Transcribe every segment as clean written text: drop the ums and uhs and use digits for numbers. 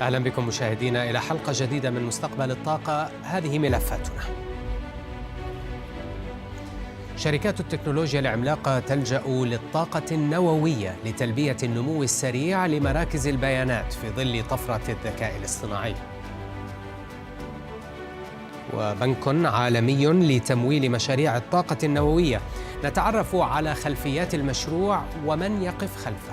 أهلا بكم مشاهدينا إلى حلقة جديدة من مستقبل الطاقة. هذه ملفاتنا. شركات التكنولوجيا العملاقة تلجأ للطاقة النووية لتلبية النمو السريع لمراكز البيانات في ظل طفرة الذكاء الاصطناعي. وبنك عالمي لتمويل مشاريع الطاقة النووية. نتعرف على خلفيات المشروع ومن يقف خلفه.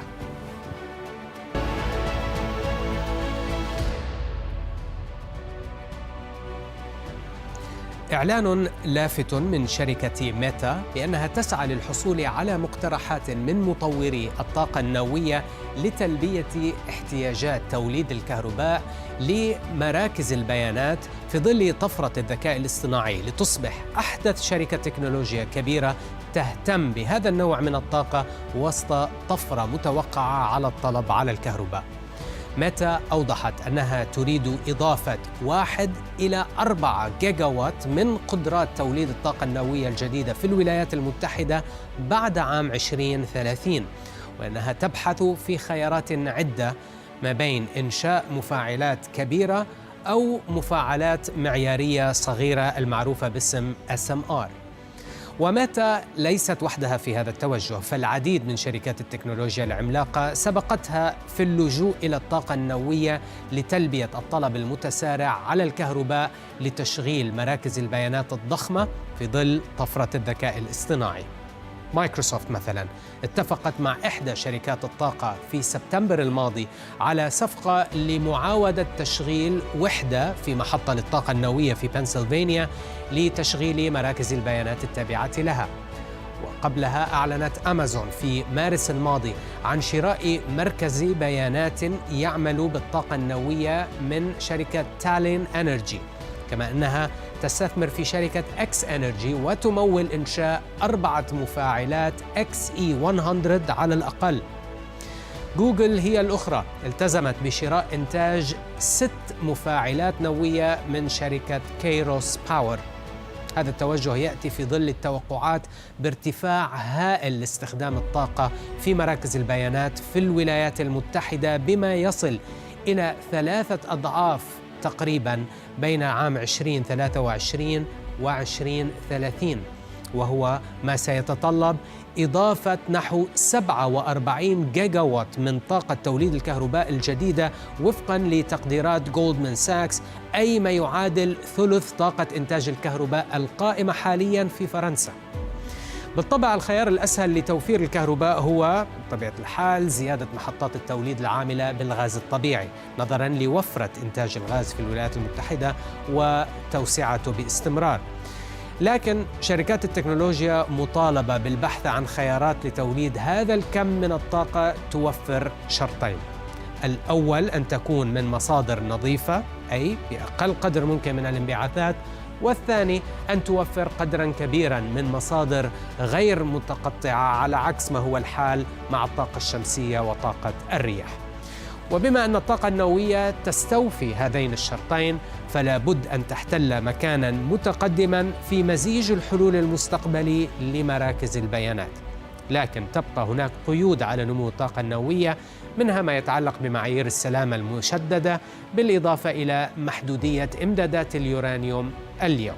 إعلان لافت من شركة ميتا بأنها تسعى للحصول على مقترحات من مطوري الطاقة النووية لتلبية احتياجات توليد الكهرباء لمراكز البيانات في ظل طفرة الذكاء الاصطناعي، لتصبح أحدث شركة تكنولوجيا كبيرة تهتم بهذا النوع من الطاقة وسط طفرة متوقعة على الطلب على الكهرباء. ميتا أوضحت أنها تريد إضافة 1 إلى 4 جيجا وات من قدرات توليد الطاقة النووية الجديدة في الولايات المتحدة بعد عام 2030، وأنها تبحث في خيارات عدة ما بين إنشاء مفاعلات كبيرة أو مفاعلات معيارية صغيرة المعروفة باسم SMR. وميتا ليست وحدها في هذا التوجه، فالعديد من شركات التكنولوجيا العملاقة سبقتها في اللجوء إلى الطاقة النووية لتلبية الطلب المتسارع على الكهرباء لتشغيل مراكز البيانات الضخمة في ظل طفرة الذكاء الاصطناعي. مايكروسوفت مثلا اتفقت مع إحدى شركات الطاقة في سبتمبر الماضي على صفقة لمعاودة تشغيل وحدة في محطة للطاقة النووية في بنسلفانيا لتشغيل مراكز البيانات التابعة لها. وقبلها أعلنت أمازون في مارس الماضي عن شراء مركز بيانات يعمل بالطاقة النووية من شركة تالين إنرجي، كما أنها تستثمر في شركة إكس إنرجي وتمول إنشاء 4 مفاعلات XE100 على الأقل. جوجل هي الأخرى التزمت بشراء إنتاج 6 مفاعلات نووية من شركة كيروس باور. هذا التوجه يأتي في ظل التوقعات بارتفاع هائل لاستخدام الطاقة في مراكز البيانات في الولايات المتحدة بما يصل إلى 3 أضعاف تقريباً بين عام 2023 و 2030، وهو ما سيتطلب إضافة نحو 47 جيجا وات من طاقة توليد الكهرباء الجديدة وفقاً لتقديرات جولدمان ساكس، أي ما يعادل ثلث طاقة إنتاج الكهرباء القائمة حالياً في فرنسا. بالطبع الخيار الأسهل لتوفير الكهرباء هو بطبيعة الحال زيادة محطات التوليد العاملة بالغاز الطبيعي، نظراً لوفرة إنتاج الغاز في الولايات المتحدة وتوسعته باستمرار. لكن شركات التكنولوجيا مطالبة بالبحث عن خيارات لتوليد هذا الكم من الطاقة توفر شرطين: الأول أن تكون من مصادر نظيفة، أي بأقل قدر ممكن من الانبعاثات، والثاني أن توفر قدراً كبيراً من مصادر غير متقطعة على عكس ما هو الحال مع الطاقة الشمسية وطاقة الرياح. وبما أن الطاقة النووية تستوفي هذين الشرطين، فلا بد أن تحتل مكاناً متقدماً في مزيج الحلول المستقبلي لمراكز البيانات. لكن تبقى هناك قيود على نمو الطاقة النووية، منها ما يتعلق بمعايير السلامة المشددة، بالإضافة إلى محدودية إمدادات اليورانيوم اليوم.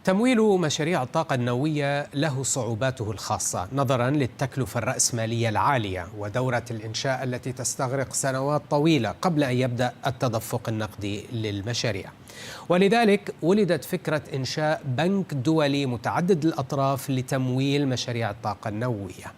تمويل مشاريع الطاقة النووية له صعوباته الخاصة نظراً للتكلفة الرأسمالية العالية ودورة الإنشاء التي تستغرق سنوات طويلة قبل أن يبدأ التدفق النقدي للمشاريع. ولذلك ولدت فكرة إنشاء بنك دولي متعدد الأطراف لتمويل مشاريع الطاقة النووية.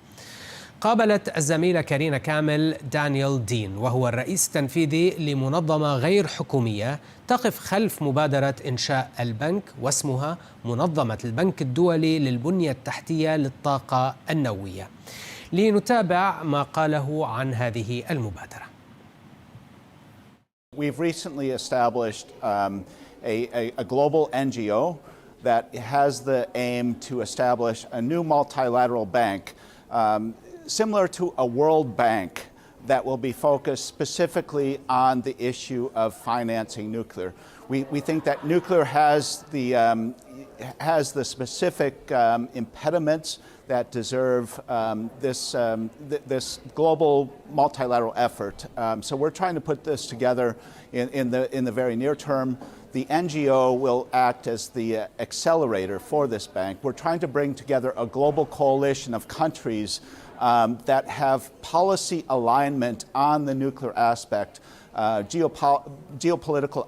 قابلت الزميلة كارينا كامل دانيال دين، وهو الرئيس التنفيذي لمنظمة غير حكومية تقف خلف مبادرة إنشاء البنك، واسمها منظمة البنك الدولي للبنية التحتية للطاقة النووية. لنتابع ما قاله عن هذه المبادرة. We've recently established a global NGO that has the aim to establish a new multilateral bank similar to a World Bank that will be focused specifically on the issue of financing nuclear. We think that nuclear has the has the specific impediments that deserve this global multilateral effort. So we're trying to put this together in the very near term. The NGO will act as the accelerator for this bank. We're trying to bring together a global coalition of countries that have policy alignment on the nuclear aspect, geopolitical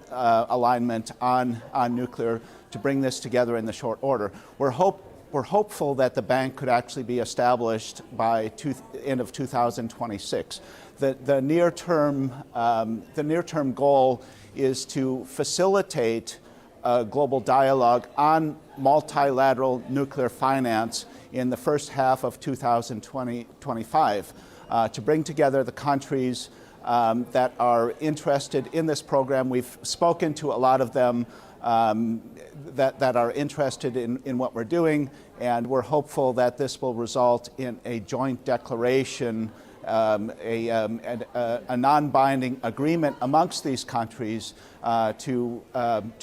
alignment on nuclear, to bring this together in the short order. We're hopeful that the bank could actually be established by end of 2026. The near-term goal is to facilitate a global dialogue on multilateral nuclear finance in the first half of 2025, to bring together the countries that are interested in this program. We've spoken to a lot of them that are interested in what we're doing, and we're hopeful that this will result in a joint declaration, a non-binding agreement amongst these countries to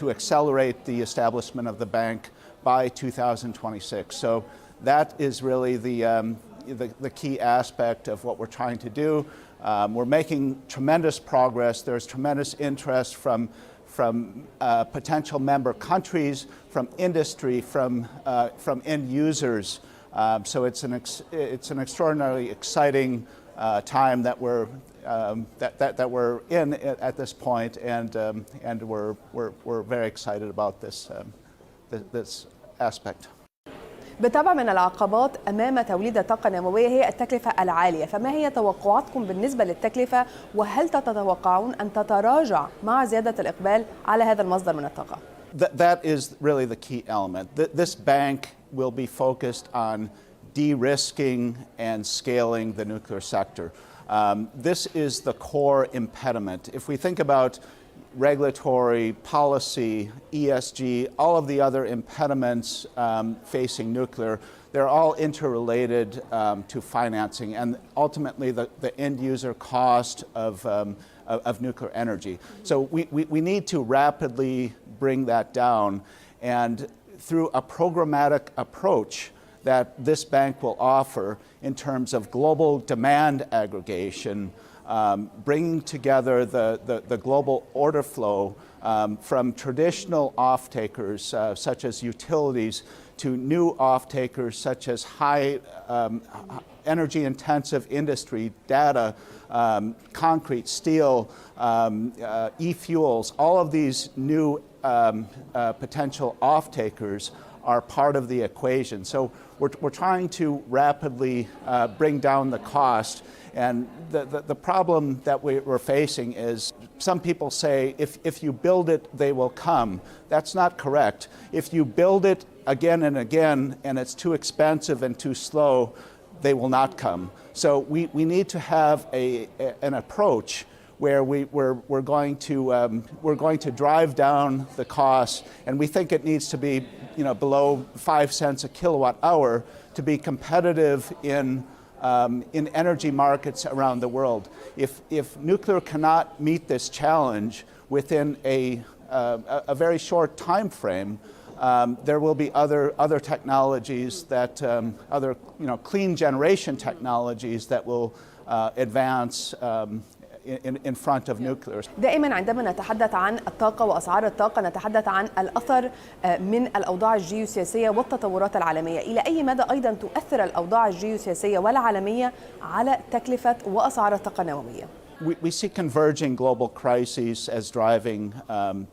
accelerate the establishment of the bank by 2026. So that is really the key aspect of what we're trying to do. We're making tremendous progress. There's tremendous interest from potential member countries, from industry, from end users. So it's an extraordinarily exciting time that we're in at this point, and we're very excited about this aspect. بالطبع من العقبات أمام توليد الطاقة النووية هي التكلفة العالية، فما هي توقعاتكم بالنسبة للتكلفة، وهل تتوقعون أن تتراجع مع زيادة الإقبال على هذا المصدر من الطاقة؟ That is really the key element. This bank will be focused on de-risking and scaling the nuclear sector. This is the core impediment. If we think about regulatory, policy, ESG, all of the other impediments facing nuclear, they're all interrelated to financing and ultimately the end user cost of nuclear energy. So we need to rapidly bring that down, and through a programmatic approach that this bank will offer in terms of global demand aggregation, bringing together the global order flow from traditional off-takers such as utilities to new off-takers such as high energy-intensive industry, data, concrete, steel, e-fuels. All of these new potential off-takers are part of the equation. So we're trying to rapidly bring down the cost. And the problem that we're facing is some people say if you build it, they will come. That's not correct. If you build it again and again and it's too expensive and too slow, they will not come. So we need to have an approach where we're going to drive down the cost, and we think it needs to be below 5 cents a kilowatt hour to be competitive in energy markets around the world. If nuclear cannot meet this challenge within a very short time frame, there will be other technologies that other clean generation technologies that will advance in front of nuclear. دائما عندما نتحدث عن الطاقة وأسعار الطاقة نتحدث عن الأثر من الأوضاع الجيوسياسية والتطورات العالمية. إلى أي مدى أيضا تؤثر الأوضاع الجيوسياسية والعالمية على تكلفة وأسعار الطاقة النووية؟ We see converging global crises as driving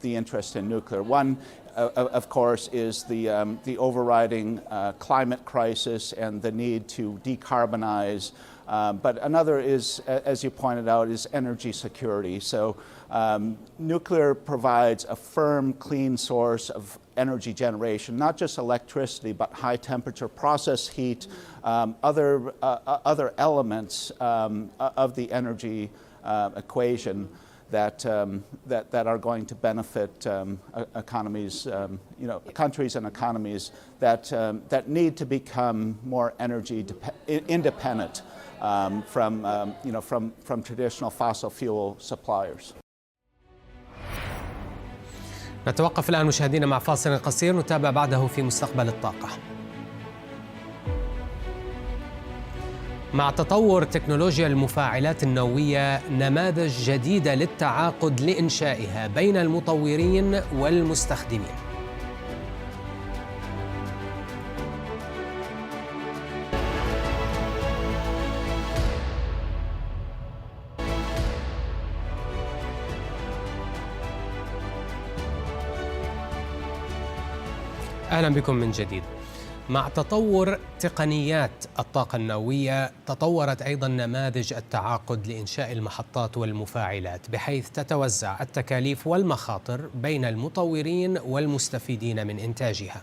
the interest in nuclear. One, of course, is the overriding climate crisis and the need to decarbonize. But another is, as you pointed out, is energy security. So nuclear provides a firm, clean source of energy generation, not just electricity, but high temperature process heat, other elements of the energy equation that are going to benefit economies, countries and economies that need to become more energy independent from traditional fossil fuel suppliers. نتوقف الآن مشاهدينا مع فاصل قصير نتابع بعده في مستقبل الطاقة. مع تطور تكنولوجيا المفاعلات النووية نماذج جديدة للتعاقد لإنشائها بين المطورين والمستخدمين. أهلا بكم من جديد. مع تطور تقنيات الطاقة النووية تطورت أيضا نماذج التعاقد لإنشاء المحطات والمفاعلات بحيث تتوزع التكاليف والمخاطر بين المطورين والمستفيدين من إنتاجها.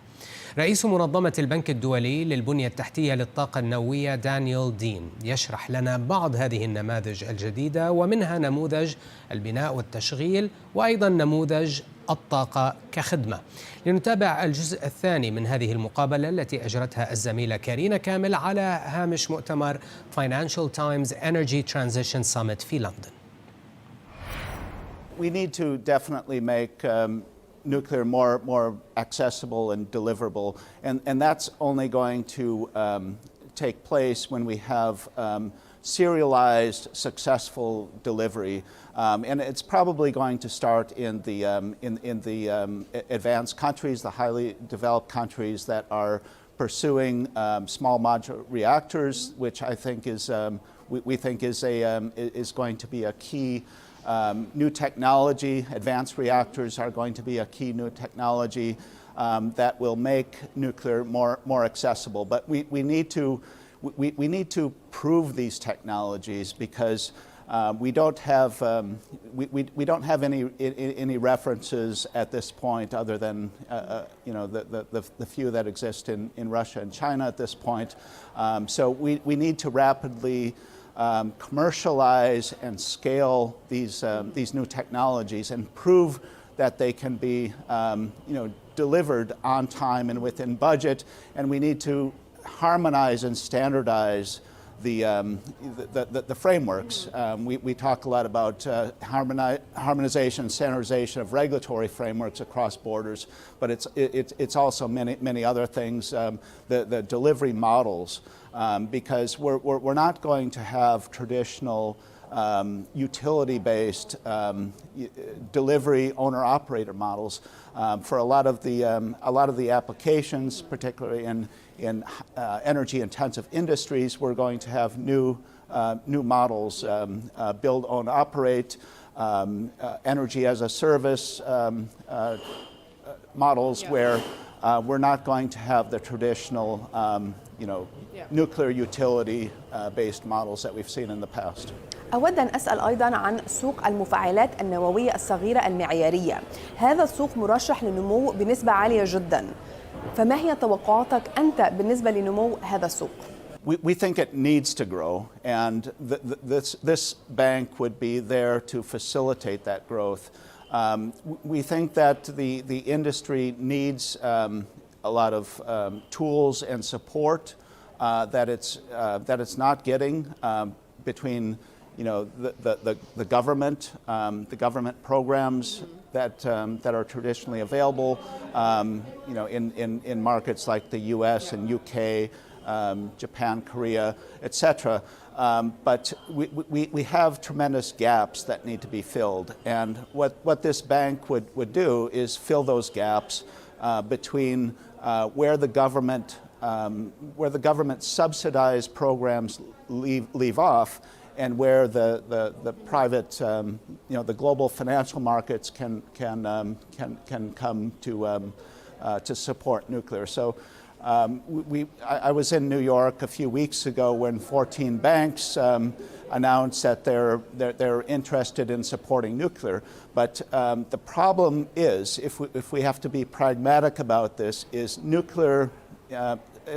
رئيس منظمة البنك الدولي للبنية التحتية للطاقة النووية دانيال دين يشرح لنا بعض هذه النماذج الجديدة، ومنها نموذج البناء والتشغيل وأيضا نموذج الطاقة كخدمة. لنتابع الجزء الثاني من هذه المقابلة التي أجرتها الزميلة كارينا كامل على هامش مؤتمر Financial Times Energy Transition Summit في لندن. We need to definitely make nuclear more accessible and deliverable, and that's only going to take place when we have serialized, successful delivery, and it's probably going to start in the advanced countries, the highly developed countries that are pursuing small modular reactors, which I think is we think is going to be a key new technology. Advanced reactors are going to be a key new technology that will make nuclear more accessible. But we need to prove these technologies because we don't have any references at this point other than the few that exist in Russia and China at this point. So we need to rapidly commercialize and scale these new technologies and prove that they can be delivered on time and within budget. And we need to harmonize and standardize the frameworks. We talk a lot about harmonization, standardization of regulatory frameworks across borders, but it's also many other things. The delivery models, because we're not going to have traditional utility-based delivery owner-operator models for a lot of the applications, particularly in energy-intensive industries. We're going to have new models, build, own, operate, energy as a service models where we're not going to have the traditional, nuclear utility-based models that we've seen in the past. أود أن أسأل أيضاً عن سوق المفاعلات النووية الصغيرة المعيارية. هذا السوق مرشح للنمو بنسبة عالية جداً. فما هي توقعاتك أنت بالنسبة لنمو هذا السوق؟ We think it needs to grow, and this bank would be there to facilitate that growth. We think that the industry needs a lot of tools and support that it's not getting between the government programs that are traditionally available, in markets like the U.S. and U.K., Japan, Korea, etc. But we have tremendous gaps that need to be filled, and what this bank would do is fill those gaps between where the government subsidized programs leave off, and where the private, the global financial markets can come to support nuclear. So I was in New York a few weeks ago when 14 banks announced that they're interested in supporting nuclear. But the problem is, if we have to be pragmatic about this, is nuclear,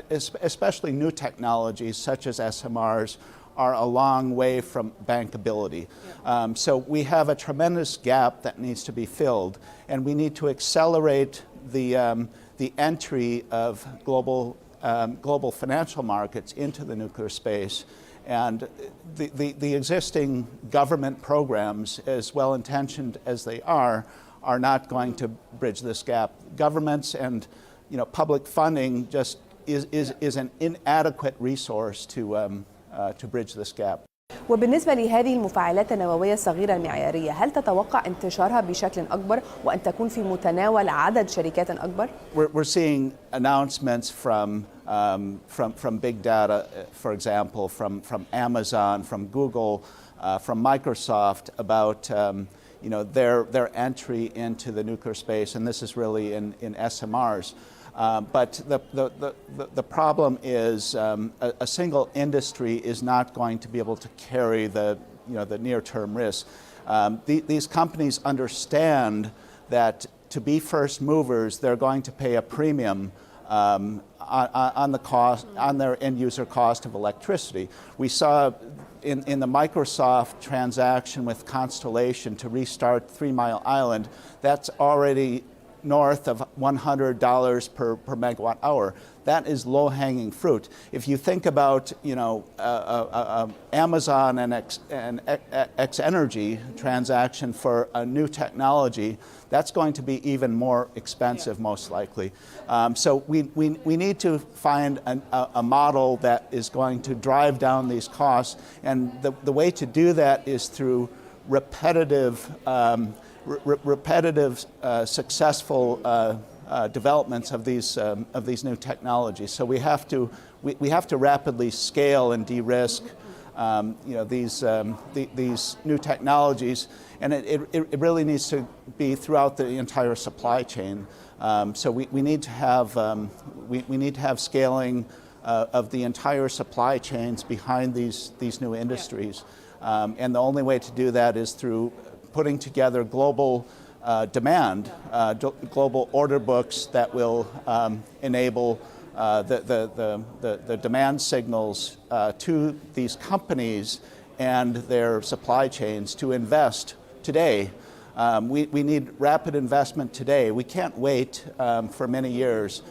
especially new technologies such as SMRs, are a long way from bankability. So we have a tremendous gap that needs to be filled, and we need to accelerate the entry of global financial markets into the nuclear space. And the existing government programs, as well-intentioned as they are are not going to bridge this gap. Governments and public funding just is an inadequate resource to bridge this gap. وبالنسبة لهذه المفاعلات النووية الصغيرة المعيارية، هل تتوقع انتشارها بشكل أكبر وأن تكون في متناول عدد شركات أكبر؟ We're seeing announcements from big data, for example, from Amazon, from Google, from Microsoft about their entry into the nuclear space, and this is really in SMRs. But the problem is a single industry is not going to be able to carry the near-term risk. These companies understand that to be first movers, they're going to pay a premium on the cost, on their end user cost of electricity. We saw in the Microsoft transaction with Constellation to restart 3 Mile Island, that's already north of $100 per megawatt hour. That is low-hanging fruit. If you think about, Amazon and X Energy transaction for a new technology, that's going to be even more expensive, most likely. So we need to find a model that is going to drive down these costs, and the way to do that is through repetitive successful developments of these new technologies. So we have to rapidly scale and de-risk these new technologies, and it really needs to be throughout the entire supply chain. So we need to have scaling of the entire supply chains behind these new industries, and the only way to do that is through putting together global demand, global order books that will enable the demand signals to these companies and their supply chains to invest today. We need rapid investment today. We can't wait for many years.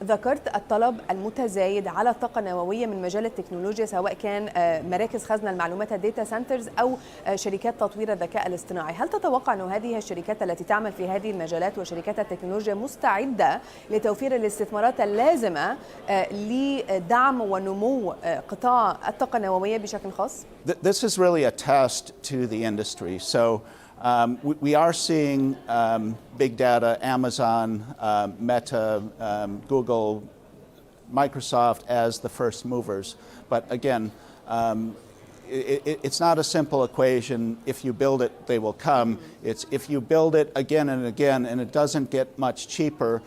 ذكرت الطلب المتزايد على الطاقة النووية من مجال التكنولوجيا، سواء كان مراكز خزن المعلومات الداتا سنترز أو شركات تطوير الذكاء الاصطناعي. هل تتوقع أن هذه الشركات التي تعمل في هذه المجالات وشركات التكنولوجيا مستعدة لتوفير الاستثمارات اللازمة لدعم ونمو قطاع الطاقة النووية بشكل خاص؟ This is really a test to the industry. So we are seeing big data, Amazon, Meta, Google, Microsoft as the first movers. But again, it's not a simple equation. If you build it, they will come. It's if you build it again and again and it doesn't get much cheaper,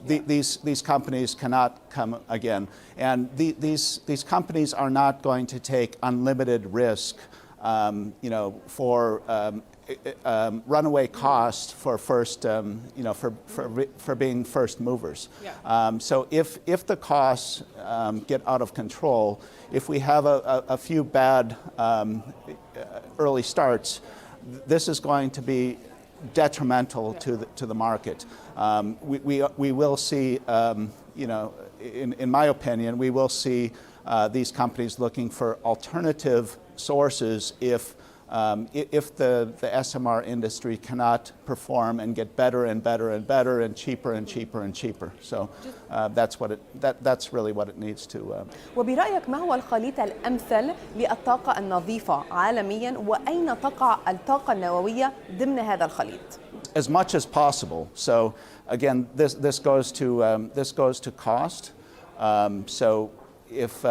these companies cannot come again. And these companies are not going to take unlimited risk for runaway cost for first, for being first movers. Yeah. So if the costs get out of control, if we have a few bad early starts, this is going to be detrimental to the market. We will see, in my opinion, we will see these companies looking for alternative sources if the SMR industry cannot perform and get better and better and better and cheaper and cheaper and cheaper. So that's really what it needs to. وبرأيك ما هو الخليط الأمثل للطاقة النظيفة عالميا، وأين تقع الطاقة النووية ضمن هذا الخليط؟ As much as possible. So again, this goes to cost. So if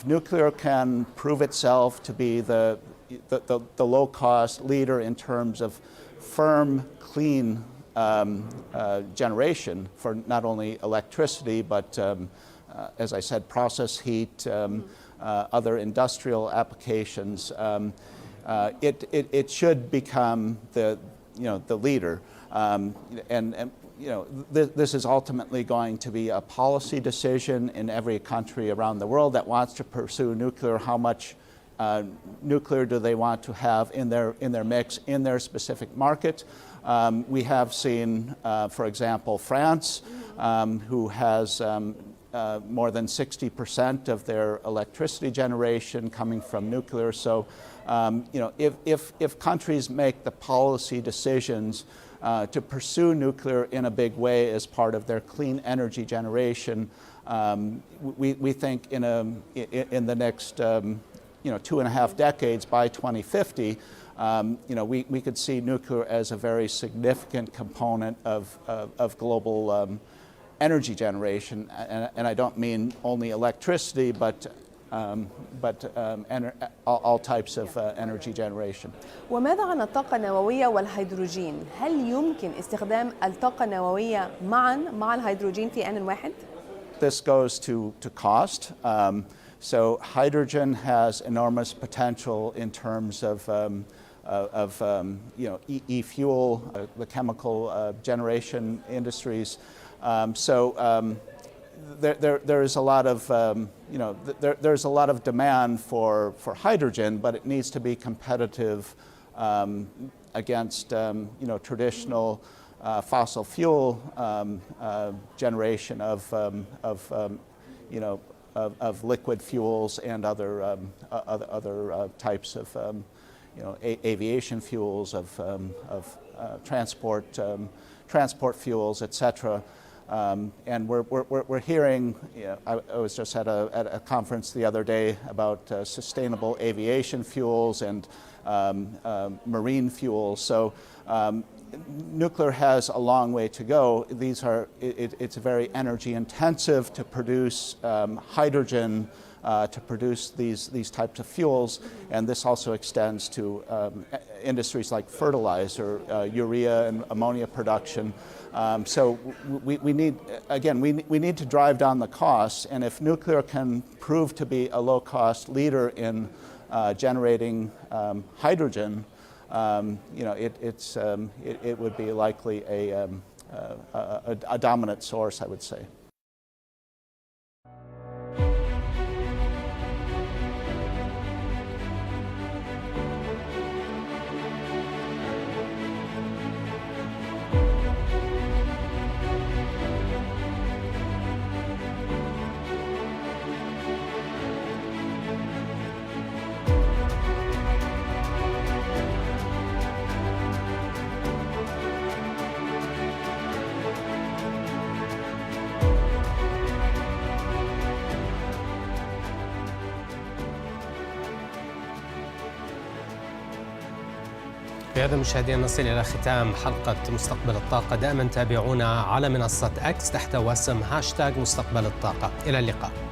nuclear can prove itself to be the low-cost leader in terms of firm, clean generation for not only electricity, but as I said, process heat, other industrial applications, it should become the leader. This is ultimately going to be a policy decision in every country around the world that wants to pursue nuclear. How much nuclear do they want to have in their mix in their specific market? We have seen, for example, France, who has more than 60% of their electricity generation coming from nuclear. So, if countries make the policy decisions to pursue nuclear in a big way as part of their clean energy generation, we think in the next 2.5 decades, by 2050, we could see nuclear as a very significant component of global energy generation, and I don't mean only electricity, but all types of energy generation. وماذا عن الطاقة النووية والهيدروجين؟ هل يمكن استخدام الطاقة النووية معا مع الهيدروجين في آن واحد؟ This goes to cost. So hydrogen has enormous potential in terms of e-fuel, the chemical generation industries. There is a lot of there's a lot of demand for hydrogen, but it needs to be competitive against traditional fossil fuel generation of liquid fuels and other types of aviation fuels, of transport fuels, etc. And we're hearing. I was just at a conference the other day about sustainable aviation fuels and marine fuels. So nuclear has a long way to go. It's very energy intensive to produce hydrogen, to produce these types of fuels, and this also extends to industries like fertilizer, urea and ammonia production. So we need to drive down the costs, and if nuclear can prove to be a low-cost leader in generating hydrogen, it would be likely a dominant source, I would say. بهذا مشاهدينا نصل إلى ختام حلقة مستقبل الطاقة. دائما تابعونا على منصة X تحت وسم #مستقبل الطاقة. إلى اللقاء.